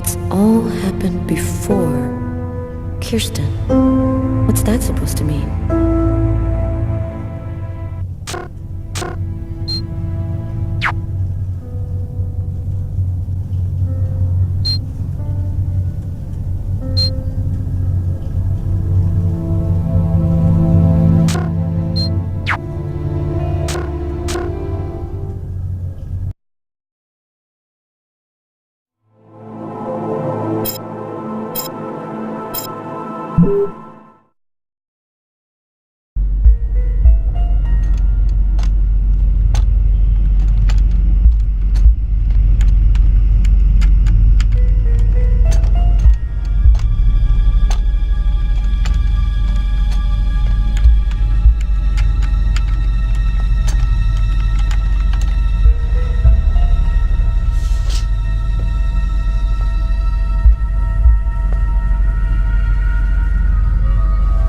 It's all happened before. Kirsten. What's that supposed to mean?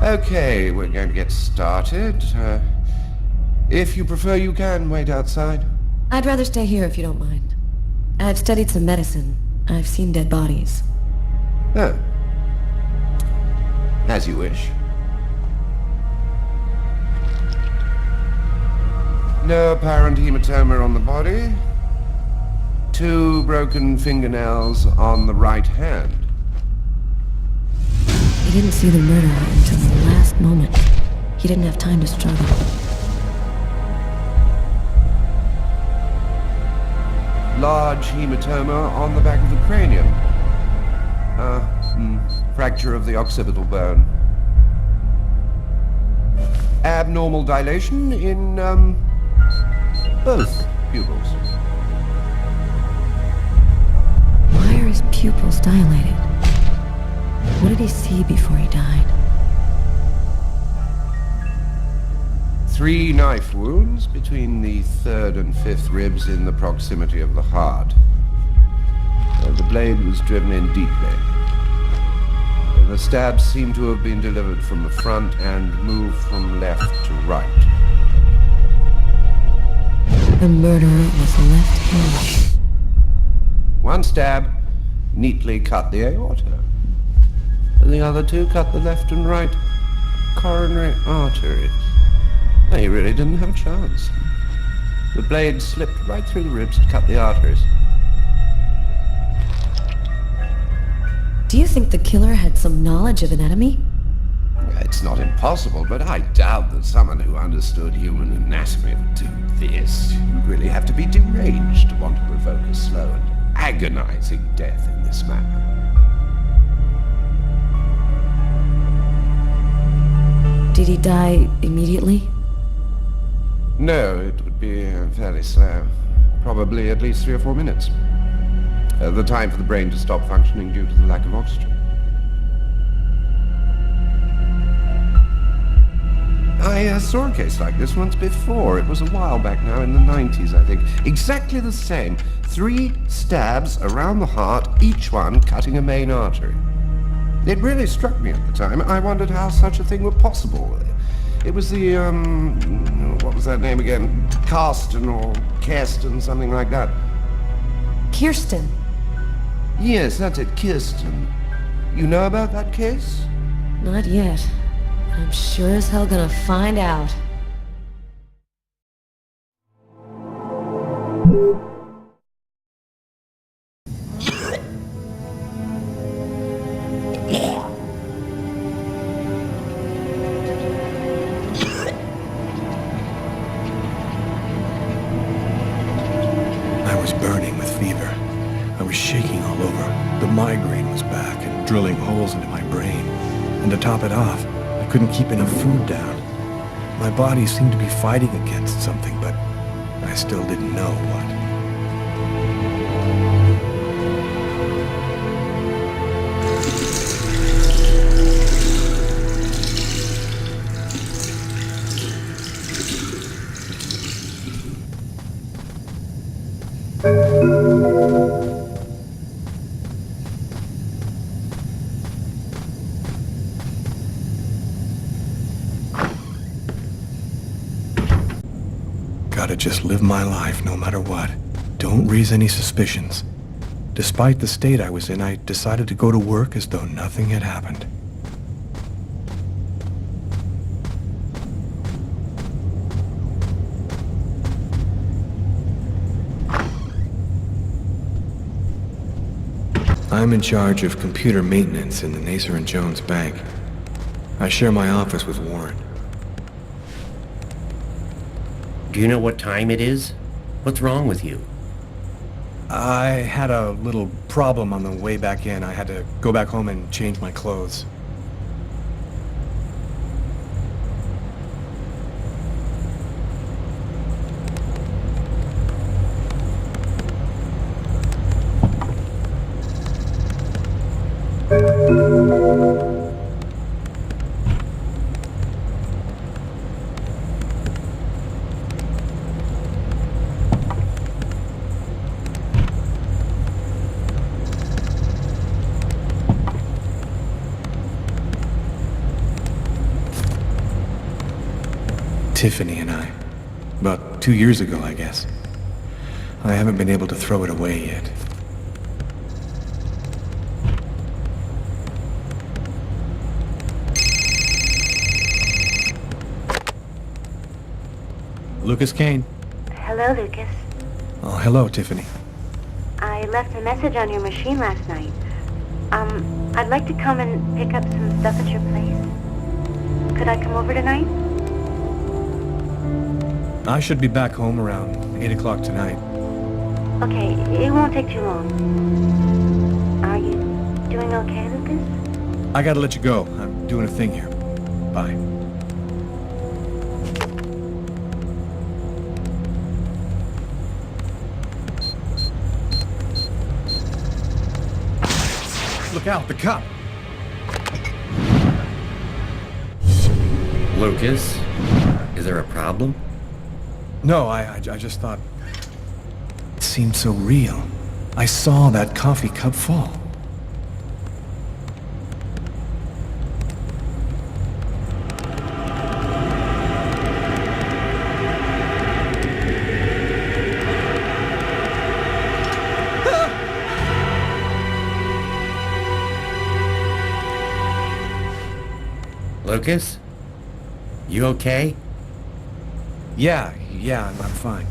Okay, we're going to get started. If you prefer, you can wait outside. I'd rather stay here if you don't mind. I've studied some medicine. I've seen dead bodies. Oh. As you wish. No apparent hematoma on the body. 2 broken fingernails on the right hand. He didn't see the murderer until the last moment. He didn't have time to struggle. Large hematoma on the back of the cranium. Fracture of the occipital bone. Abnormal dilation in, both pupils. Why are his pupils dilated? What did he see before he died? 3 knife wounds between the 3rd and 5th ribs in the proximity of the heart. The blade was driven in deeply. The stabs seem to have been delivered from the front and moved from left to right. The murderer was left-handed. 1 stab neatly cut the aorta. And the other 2 cut the left and right coronary arteries. He really didn't have a chance. The blade slipped right through the ribs and cut the arteries. Do you think the killer had some knowledge of anatomy? It's not impossible, but I doubt that someone who understood human anatomy would do this. You'd really have to be deranged to want to provoke a slow and agonizing death in this manner. Did he die immediately? No, it would be fairly slow. Probably at least 3 or 4 minutes. The time for the brain to stop functioning due to the lack of oxygen. I saw a case like this once before. It was a while back now, in the 90s, I think. Exactly the same. 3 stabs around the heart, each one cutting a main artery. It really struck me at the time. I wondered how such a thing were possible. It was the, what was that name again? Karsten or Kirsten, something like that. Kirsten. Yes, that's it, Kirsten. You know about that case? Not yet. I'm sure as hell gonna find out. I was burning with fever. I was shaking all over. The migraine was back and drilling holes into my brain. And to top it off, I couldn't keep any food down. My body seemed to be fighting against something, but I still didn't know what. Gotta just live my life no matter what. Don't raise any suspicions. Despite the state I was in, I decided to go to work as though nothing had happened. I'm in charge of computer maintenance in the Nacer and Jones Bank. I share my office with Warren. Do you know what time it is? What's wrong with you? I had a little problem on the way back in. I had to go back home and change my clothes. Tiffany and I. About 2 years ago, I guess. I haven't been able to throw it away yet. Lucas Kane. Hello, Lucas. Oh, hello, Tiffany. I left a message on your machine last night. I'd like to come and pick up some stuff at your place. Could I come over tonight? I should be back home around 8 o'clock tonight. Okay, it won't take too long. Are you doing okay, Lucas? I gotta let you go. I'm doing a thing here. Bye. Look out, the cop! Lucas, is there a problem? No, I just thought... It seemed so real. I saw that coffee cup fall. Lucas? You okay? Yeah, I'm fine.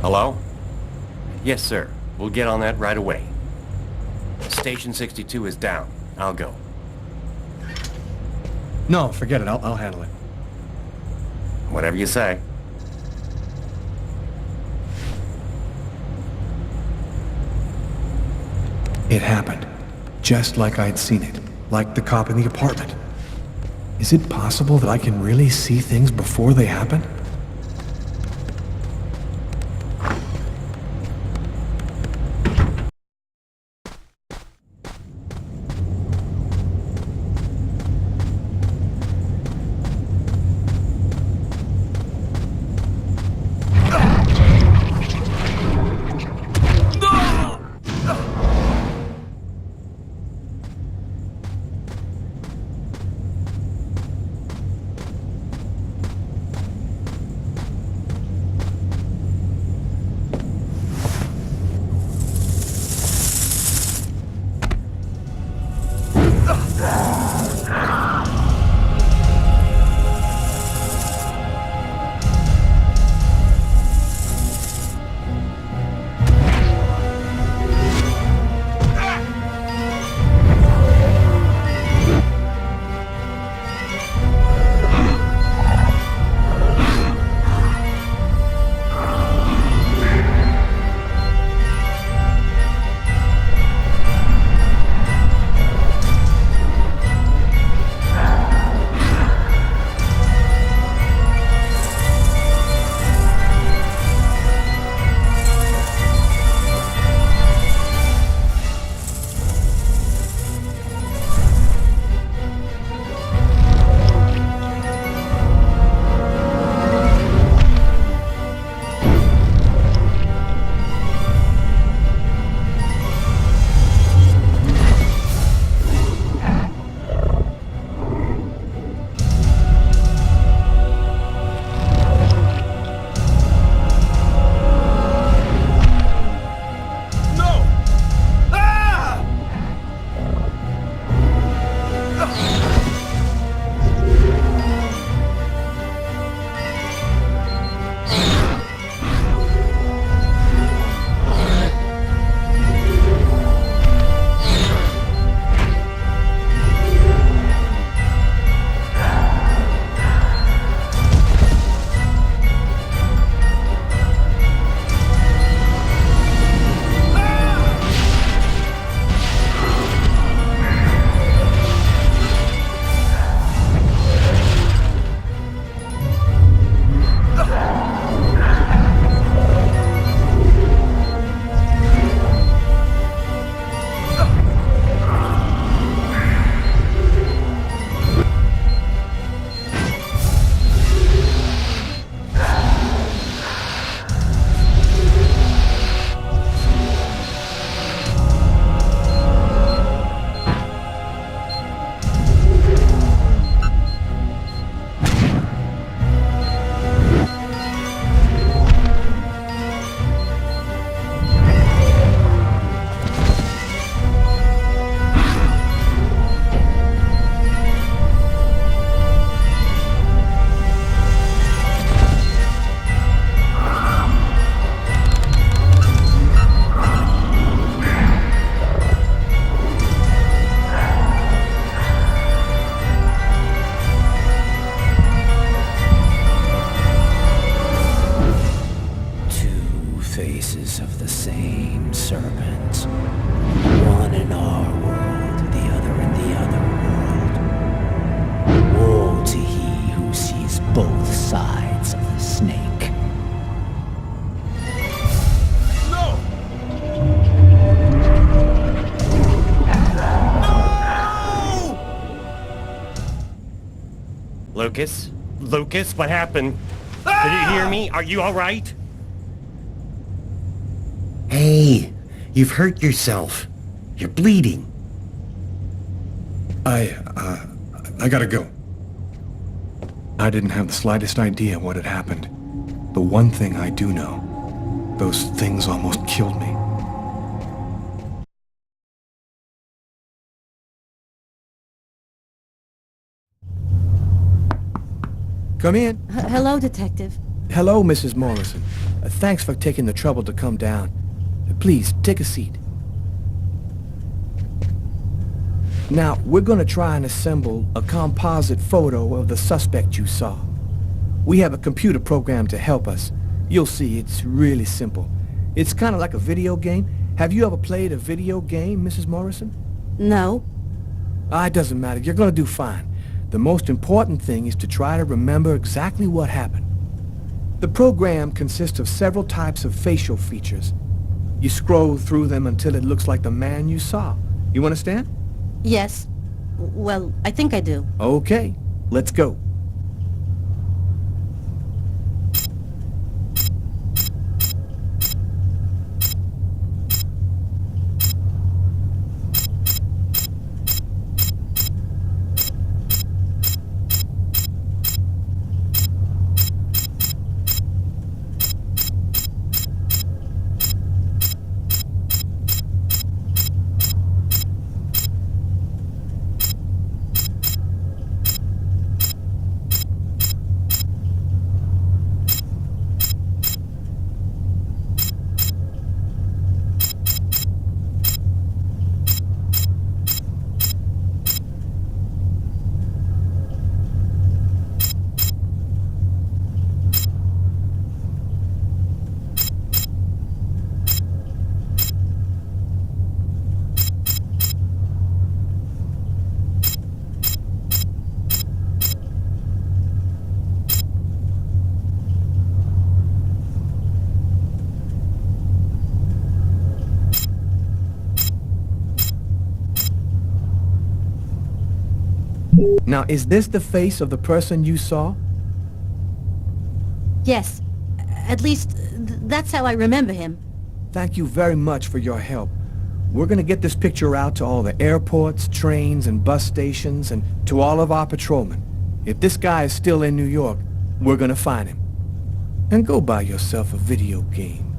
Hello? Yes, sir. We'll get on that right away. Station 62 is down. I'll go. No, forget it. I'll handle it. Whatever you say. It happened. Just like I'd seen it. Like the cop in the apartment. Is it possible that I can really see things before they happen? roots of the same serpent. One in our world, the other in the other world. Woe to he who sees both sides of the snake. No! Lucas? Lucas, what happened? Did you hear me? Are you alright? Hey, you've hurt yourself. You're bleeding. I gotta go. I didn't have the slightest idea what had happened. The one thing I do know, those things almost killed me. Come in. Hello, Detective. Hello, Mrs. Morrison. Thanks for taking the trouble to come down. Please, take a seat. Now, we're going to try and assemble a composite photo of the suspect you saw. We have a computer program to help us. You'll see, it's really simple. It's kind of like a video game. Have you ever played a video game, Mrs. Morrison? No. It doesn't matter. You're going to do fine. The most important thing is to try to remember exactly what happened. The program consists of several types of facial features. You scroll through them until it looks like the man you saw. You understand? Yes. Well, I think I do. Okay, let's go. Now, is this the face of the person you saw? Yes. At least, that's how I remember him. Thank you very much for your help. We're going to get this picture out to all the airports, trains, and bus stations, and to all of our patrolmen. If this guy is still in New York, we're going to find him. And go buy yourself a video game.